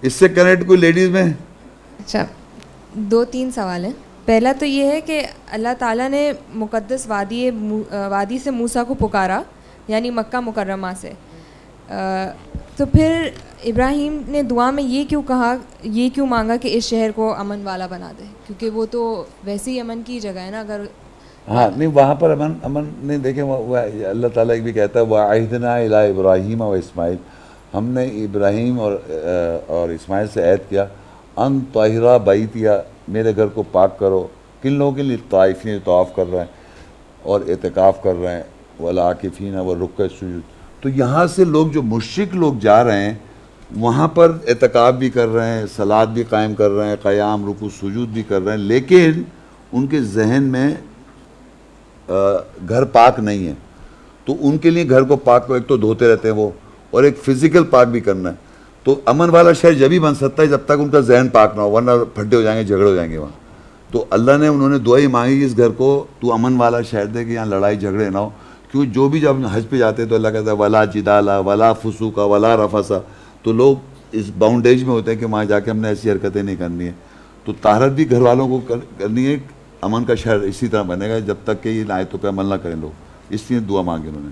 اس سے کنیکٹ کوئی لیڈیز میں؟ اچھا، 2-3 سوال ہیں. پہلا تو یہ ہے کہ اللہ تعالیٰ نے مقدس وادی سے موسیٰ کو پکارا، یعنی مکہ مکرمہ سے. تو پھر ابراہیم نے دعا میں یہ کیوں کہا، یہ کیوں مانگا کہ اس شہر کو امن والا بنا دے؟ کیونکہ وہ تو ویسے ہی امن کی جگہ ہے نا. اگر ہاں نہیں، وہاں پر امن نہیں. دیکھیں اللہ تعالیٰ بھی کہتا ہے وَعَهِدْنَا إِلَىٰ إِبْرَاهِيمَ وَإِسْمَاعِيلَ، ہم نے ابراہیم اور اسماعیل سے عہد کیا ان طاہرا بیتیا، میرے گھر کو پاک کرو. کن لوگوں کے لیے؟ طائفین طواف کر رہے ہیں اور اعتکاف کر رہے ہیں، والعاکفین والرکع السجود. تو یہاں سے لوگ جو مشرک لوگ جا رہے ہیں وہاں پر اعتکاف بھی کر رہے ہیں، صلاۃ بھی قائم کر رہے ہیں، قیام رکوع سجود بھی کر رہے ہیں، لیکن ان کے ذہن میں گھر پاک نہیں ہے. تو ان کے لیے گھر کو پاک کو ایک تو دھوتے رہتے ہیں وہ، اور ایک فزیکل پاک بھی کرنا ہے. تو امن والا شہر جب ہی بن سکتا ہے جب تک ان کا ذہن پاک نہ ہو، ورنہ پھڈے ہو جائیں گے، جھگڑے ہو جائیں گے وہاں. تو اللہ نے انہوں نے دعا ہی مانگی کہ اس گھر کو تو امن والا شہر دے کہ یہاں لڑائی جھگڑے نہ ہو. کیوں جو بھی جب حج پہ جاتے ہیں تو اللہ کہتا ہے ولا جدالا ولا فسوقا ولا رفسا. تو لوگ اس باؤنڈیج میں ہوتے ہیں کہ وہاں جا کے ہم نے ایسی حرکتیں نہیں کرنی ہیں. تو طہارت بھی گھر والوں کو کرنی ہے. امن کا شہر اسی طرح بنے گا جب تک کہ ان آیتوں پہ عمل نہ کریں لوگ. اس لیے دعا مانگی انہوں نے.